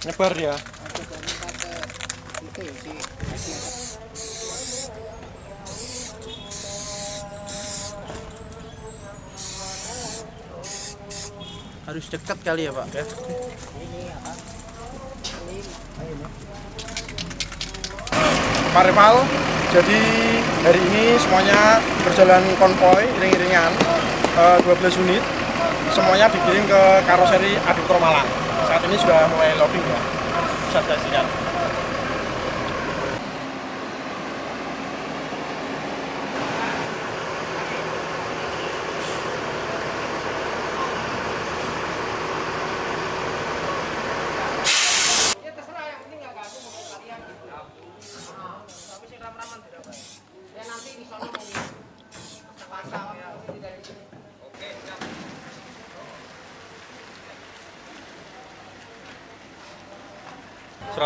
Nyebar ya. Harus dekat kali ya Pak ya. Pak Rival, jadi hari ini semuanya berjalan konvoy iring-iringan 12 unit, semuanya dikirim ke karoseri Adiputro Malang. Saat ini sudah mulai loading ya, bisa saksikan.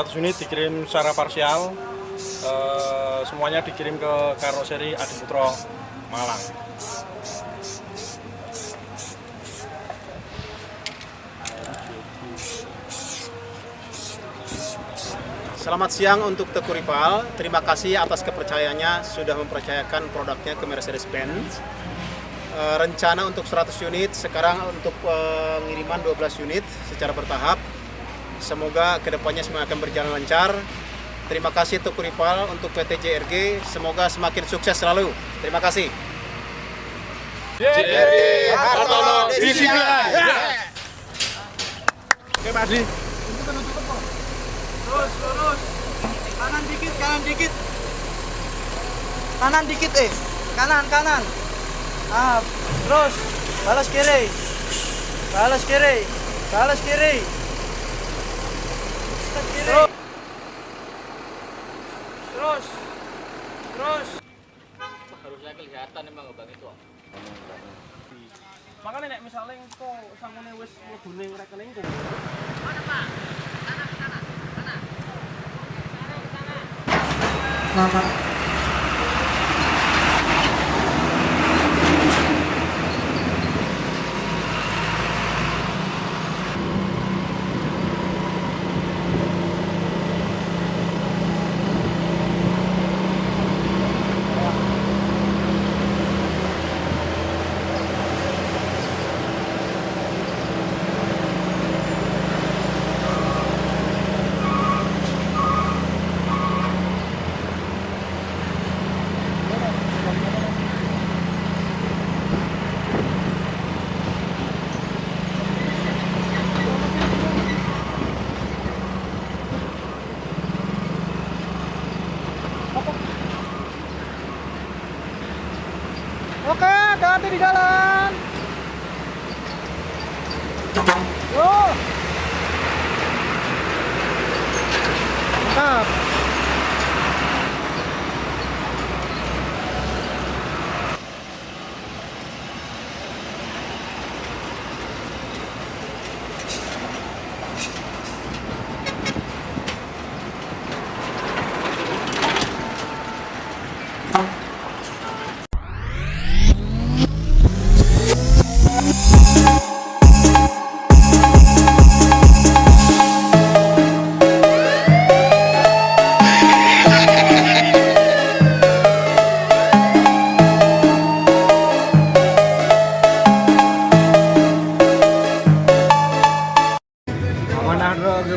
Unit dikirim secara parsial, semuanya dikirim ke karoseri Adiputro Malang. Selamat siang untuk Teguh Rival, terima kasih atas kepercayaannya sudah mempercayakan produknya ke Mercedes-Benz. Rencana untuk 100 unit, sekarang untuk pengiriman 12 unit secara bertahap. Semoga kedepannya semua akan berjalan lancar. Terima kasih Teguh Rival untuk PT JRG, semoga semakin sukses selalu. Terima kasih. JRG Hartono disiplin. Oke Pak Adi. Terus, kanan dikit, kanan dikit kanan. Terus, balas kiri. Terus. Harusnya kelihatan emang Bang itu. Makanya nek misalnya kok sangune wis mlebune rekening kok. Mana Pak? Sana. Oke, hati-hati di jalan. Yo. Mantap.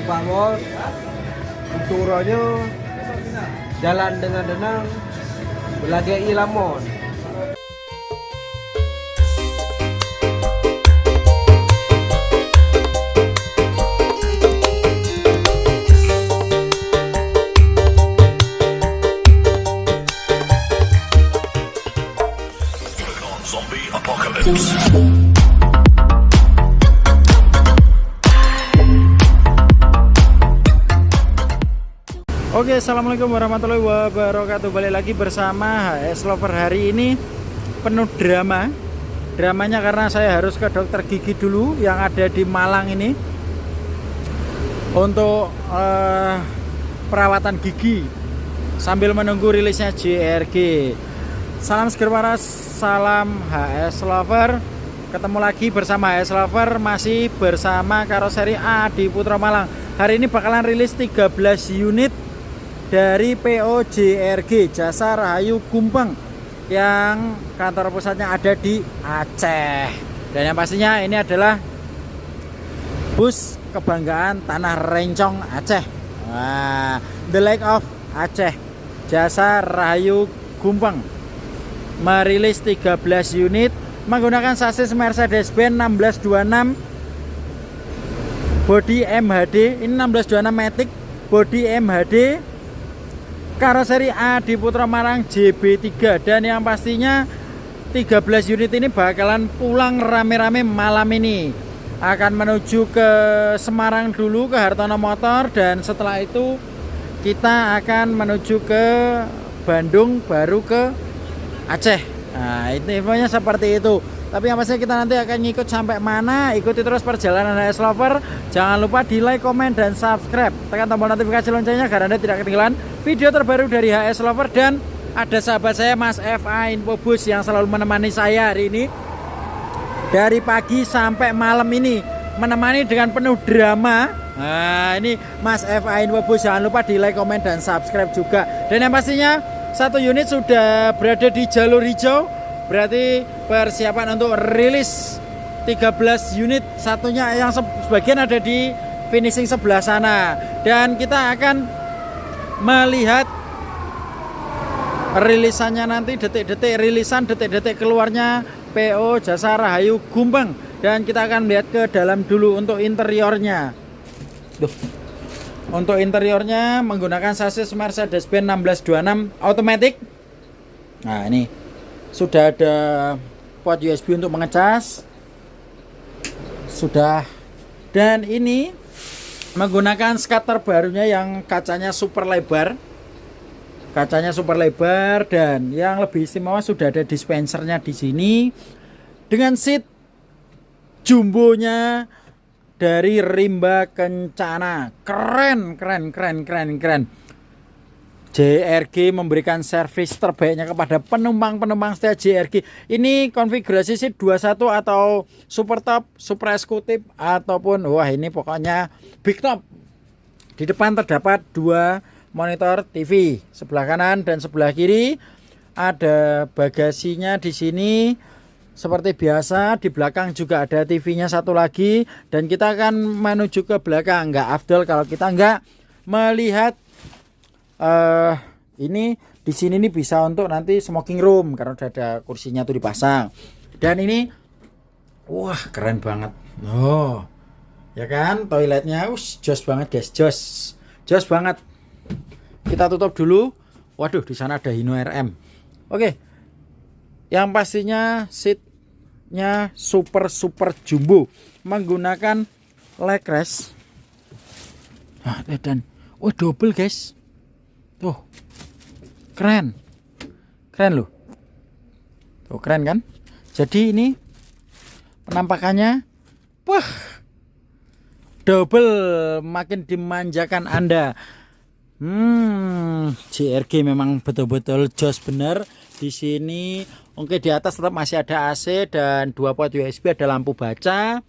Pak Bos, turunnya jalan dengan tenang, belagai ilamon. Zombie apocalypse. Oke, assalamualaikum warahmatullahi wabarakatuh. Balik lagi bersama HS Lover. Hari ini penuh dramanya karena saya harus ke dokter gigi dulu yang ada di Malang ini untuk perawatan gigi sambil menunggu rilisnya JRG. Salam seger waras, salam HS Lover. Ketemu lagi bersama HS Lover, masih bersama karoseri A di Putra Malang. Hari ini bakalan rilis 13 unit dari PO JRG, Jasa Rahayu Gumpeng, yang kantor pusatnya ada di Aceh. Dan yang pastinya ini adalah bus kebanggaan Tanah Rencong Aceh. Nah, The Lake of Aceh, Jasa Rahayu Gumpeng merilis 13 unit menggunakan sasis Mercedes-Benz 1626 bodi MHD. Ini 1626 Matic bodi MHD, karoseri A di Putra Malang JB3. Dan yang pastinya 13 unit ini bakalan pulang rame-rame malam ini. Akan menuju ke Semarang dulu, ke Hartono Motor, dan setelah itu kita akan menuju ke Bandung, baru ke Aceh. Nah, itu infonya seperti itu. Tapi yang pasti kita nanti akan ngikut sampai mana, ikuti terus perjalanan HS Lover. Jangan lupa di like, komen, dan subscribe. Tekan tombol notifikasi loncengnya agar Anda tidak ketinggalan video terbaru dari HS Lover. Dan ada sahabat saya Mas FA Infobus yang selalu menemani saya hari ini dari pagi sampai malam ini, menemani dengan penuh drama. Nah, ini Mas FA Infobus. Jangan lupa di like, komen, dan subscribe juga. Dan yang pastinya satu unit sudah berada di jalur hijau, berarti persiapan untuk rilis 13 unit. Satunya yang sebagian ada di finishing sebelah sana. Dan kita akan melihat rilisannya nanti, detik-detik rilisan, detik-detik keluarnya PO Jasa Rahayu Gumpeng. Dan kita akan lihat ke dalam dulu untuk interiornya. Untuk interiornya menggunakan sasis Mercedes-Benz 1626 automatic. Nah, ini sudah ada port USB untuk mengecas. Sudah. Dan ini menggunakan skat terbarunya yang kacanya super lebar. Kacanya super lebar, dan yang lebih istimewa sudah ada dispensernya di sini dengan seat jumbonya dari Rimba Kencana. Keren. JRG memberikan servis terbaiknya kepada penumpang-penumpang setia JRG. Ini konfigurasi seat 21 atau super top, super eksekutif, ataupun wah ini pokoknya big top. Di depan terdapat 2 monitor TV, sebelah kanan dan sebelah kiri. Ada bagasinya di sini. Seperti biasa, di belakang juga ada TV-nya satu lagi, dan kita akan menuju ke belakang. Nggak afdol kalau kita nggak melihat ini di sini nih bisa untuk nanti smoking room karena udah ada kursinya tuh dipasang. Dan ini wah keren banget. Oh, ya kan, toiletnya jos banget guys, jos banget. Kita tutup dulu. Waduh, di sana ada Hino RM. Oke. Yang pastinya seatnya super jumbo menggunakan leg rest. Nah, dan double guys. Tuh. Keren loh. Tuh keren kan? Jadi ini penampakannya wah double, makin dimanjakan Anda. JRG memang betul-betul jos bener di sini. Oke, di atas tetap masih ada AC dan 2 port USB, ada lampu baca.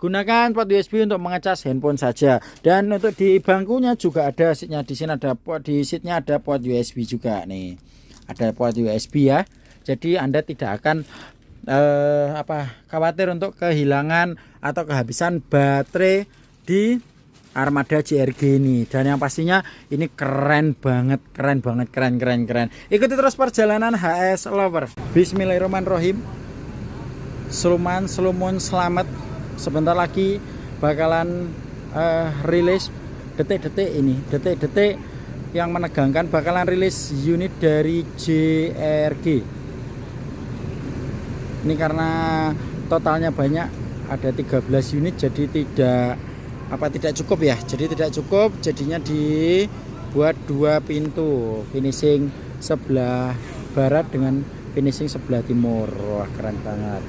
Gunakan port USB untuk mengecas handphone saja. Dan untuk di bangkunya juga ada seatnya. Di sini ada port, di seatnya ada port USB juga nih. Ada port USB ya. Jadi Anda tidak akan khawatir untuk kehilangan atau kehabisan baterai di Armada JRG ini. Dan yang pastinya ini keren banget. Ikuti terus perjalanan HS Lover. Bismillahirrahmanirrahim. Slumun selamat. Sebentar lagi bakalan rilis detik-detik yang menegangkan, bakalan rilis unit dari JRG. Ini karena totalnya banyak, ada 13 unit, jadi tidak cukup ya. Jadi tidak cukup, jadinya dibuat 2 pintu, finishing sebelah barat dengan finishing sebelah timur. Wah, keren banget.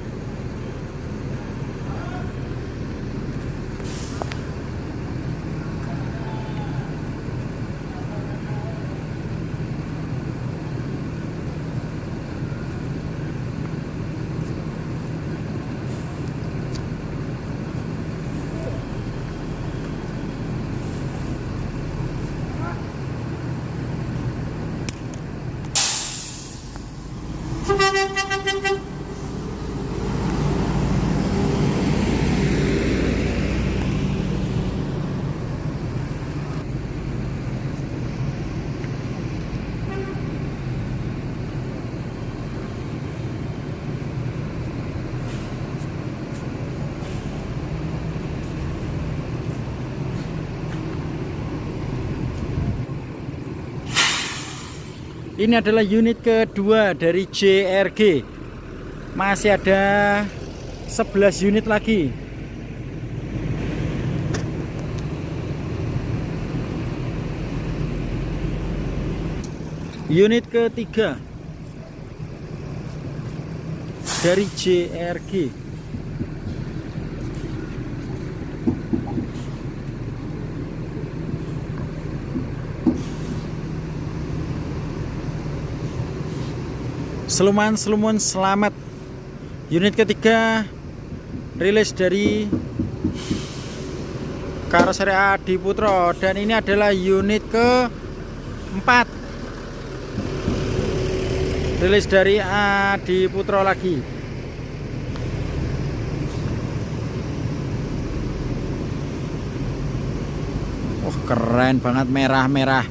Ini adalah unit kedua dari JRG. Masih ada 11 unit lagi. Unit ketiga dari JRG. Seluman selamat. Unit ketiga rilis dari karoseri Adiputro, dan ini adalah unit keempat rilis dari Adiputro lagi. Oh, keren banget, merah-merah.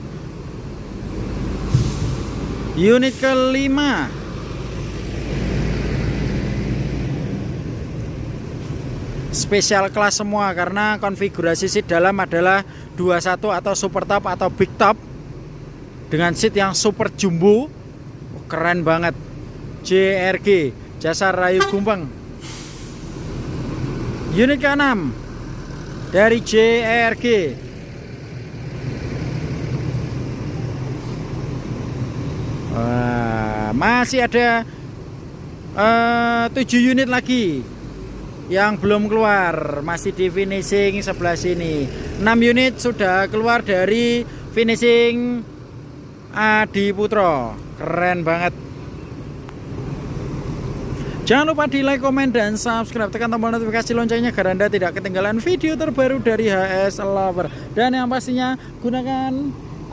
Unit kelima spesial kelas semua, karena konfigurasi seat dalam adalah 21 atau super top atau big top dengan seat yang super jumbo. Keren banget. JRG, Jasa Rayu Gumpeng. Unit ke-6 dari JRG. Wah, masih ada 7 unit lagi yang belum keluar, masih di finishing sebelah sini. 6 unit sudah keluar dari finishing Adiputro. Keren banget. Jangan lupa di like, komen, dan subscribe. Tekan tombol notifikasi loncengnya agar Anda tidak ketinggalan video terbaru dari HS Lover. Dan yang pastinya gunakan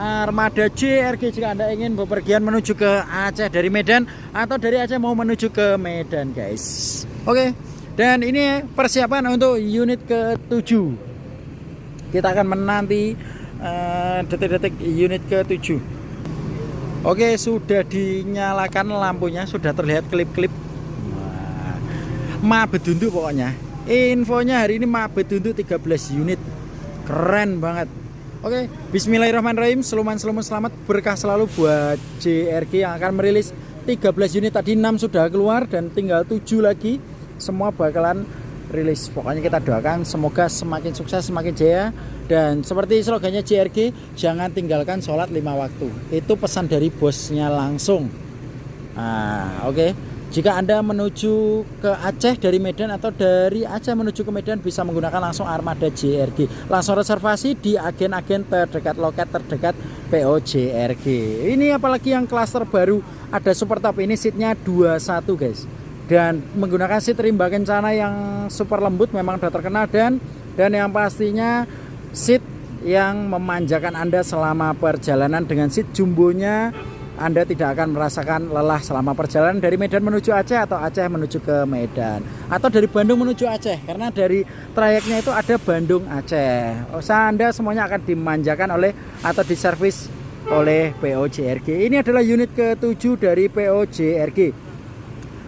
armada JRG jika Anda ingin bepergian menuju ke Aceh dari Medan, atau dari Aceh mau menuju ke Medan, guys. Oke. Dan ini persiapan untuk unit ke-7. Kita akan menanti detik-detik unit ke-7. Oke, sudah dinyalakan lampunya, sudah terlihat klip-klip. Mabedundu pokoknya. Infonya hari ini Mabedundu 13 unit. Keren banget. Oke, bismillahirrahmanirrahim. Seluman selamat, berkah selalu buat JRG yang akan merilis 13 unit. Tadi 6 sudah keluar dan tinggal 7 lagi. Semua bakalan rilis. Pokoknya kita doakan semoga semakin sukses, semakin jaya. Dan seperti slogannya JRG, jangan tinggalkan sholat 5 waktu. Itu pesan dari bosnya langsung. Oke. Jika Anda menuju ke Aceh dari Medan, atau dari Aceh menuju ke Medan, bisa menggunakan langsung armada JRG. Langsung reservasi di agen-agen terdekat, loket terdekat PO JRG. Ini apalagi yang kelas terbaru, ada super top. Ini seatnya 21, guys. Dan menggunakan seat rimba kencana yang super lembut, memang sudah terkenal. Dan yang pastinya seat yang memanjakan Anda selama perjalanan. Dengan seat jumbonya Anda tidak akan merasakan lelah selama perjalanan dari Medan menuju Aceh, atau Aceh menuju ke Medan, atau dari Bandung menuju Aceh, karena dari trayeknya itu ada Bandung Aceh. Anda semuanya akan dimanjakan oleh atau diservis oleh PO JRG. Ini adalah unit ke-7 dari PO JRG.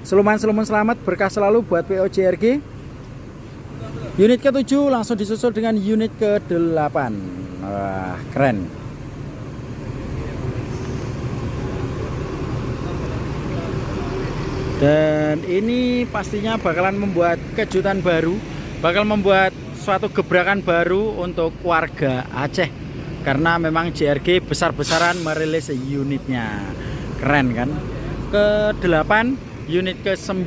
Seluman selamat, berkah selalu buat PO JRG. Unit ke-7 langsung disusul dengan unit ke-8. Wah, keren. Dan ini pastinya bakalan membuat kejutan baru, bakal membuat suatu gebrakan baru untuk warga Aceh, karena memang JRG besar-besaran merilis unitnya. Keren kan? Ke-8, unit ke-9.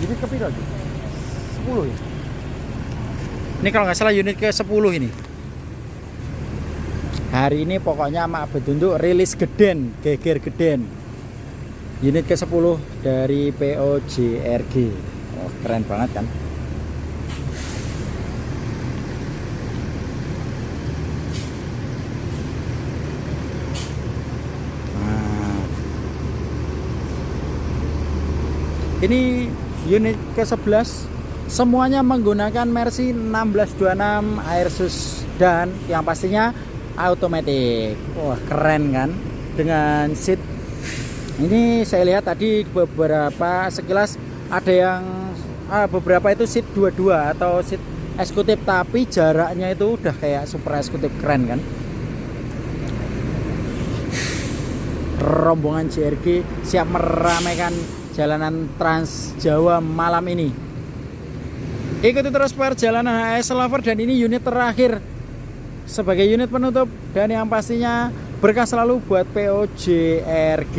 Unit ke-10 ya? Ini kalau nggak salah unit ke-10 ini. Hari ini pokoknya Mabedundu rilis geden, geger geden. Unit ke-10 dari PO JRG. Oh, keren banget kan? Nah, ini unit ke-11, semuanya menggunakan Mercy 1626 Airsus, dan yang pastinya automatic. Wah, keren kan? Dengan seat Ini saya lihat tadi beberapa sekilas ada yang beberapa itu seat 22 atau seat eksekutif, tapi jaraknya itu udah kayak super eksekutif, keren kan. Rombongan JRG siap meramaikan jalanan Trans Jawa malam ini. Ikuti terus perjalanan HS Lover, dan ini unit terakhir sebagai unit penutup, dan yang pastinya berkah selalu buat PO JRG.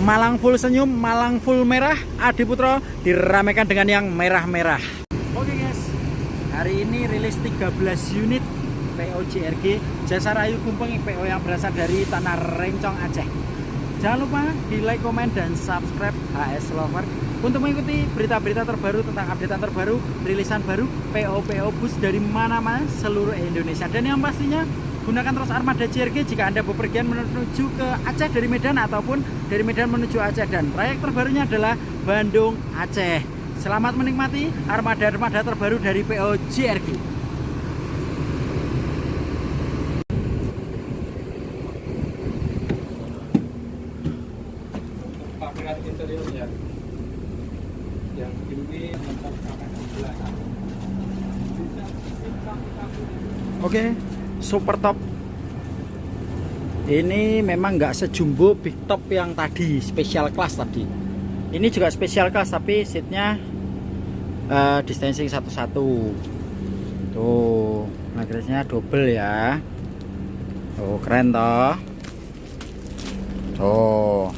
Malang full senyum, Malang full merah, Adi Putro diramaikan dengan yang merah-merah. Oke guys, hari ini rilis 13 unit PO JRG Jasa Rayu Gumpeng, PO yang berasal dari Tanah Rencong, Aceh. Jangan lupa di like, komen, dan subscribe HS Lover untuk mengikuti berita-berita terbaru tentang updatean terbaru, rilisan baru, PO bus dari mana-mana seluruh Indonesia. Dan yang pastinya gunakan terus armada JRG jika Anda bepergian menuju ke Aceh dari Medan ataupun dari Medan menuju Aceh, dan trayek terbarunya adalah Bandung Aceh. Selamat menikmati armada-armada terbaru dari PO JRG. Interiornya yang ini Oke, super top. Ini memang nggak sejumbo big top yang tadi, special class tadi. Ini juga special class tapi seatnya distancing satu-satu. Tuh, magnesnya double ya. Tuh, keren toh. Tuh.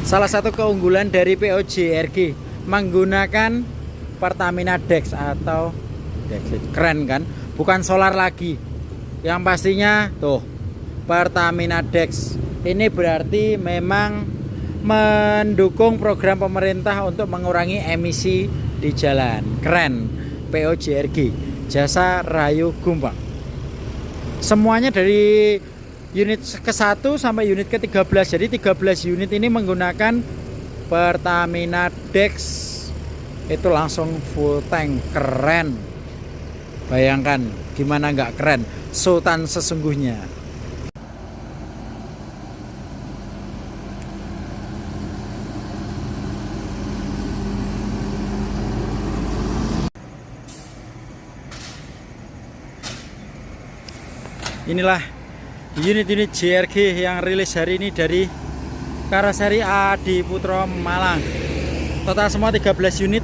Salah satu keunggulan dari POJRG menggunakan Pertamina Dex atau Dex, keren kan? Bukan solar lagi. Yang pastinya tuh Pertamina Dex. Ini berarti memang mendukung program pemerintah untuk mengurangi emisi di jalan. Keren. POJRG, Jasa Rayu Gumpang. Semuanya dari unit ke-1 sampai unit ke-13. Jadi 13 unit ini menggunakan Pertamina Dex. Itu langsung full tank. Keren. Bayangkan gimana nggak keren. Sultan sesungguhnya. Inilah unit-unit JRG yang rilis hari ini dari Karoseri Adi Putra Malang. Total semua 13 unit.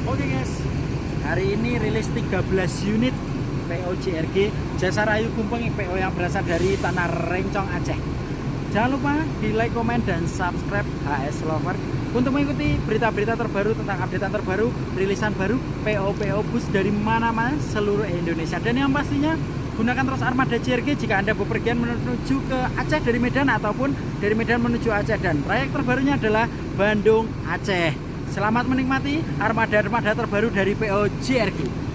Oke guys, hari ini rilis 13 unit PO JRG Jasa Rayu Gumpeng, PO yang berasal dari tanah Rencong Aceh. Jangan lupa di like, komen, dan subscribe HS Lover untuk mengikuti berita-berita terbaru tentang updatean terbaru, rilisan baru, PO bus dari mana-mana seluruh Indonesia. Dan yang pastinya gunakan terus armada JRG jika Anda bepergian menuju ke Aceh dari Medan ataupun dari Medan menuju Aceh, dan trayek terbarunya adalah Bandung Aceh. Selamat menikmati armada terbaru dari PO JRG.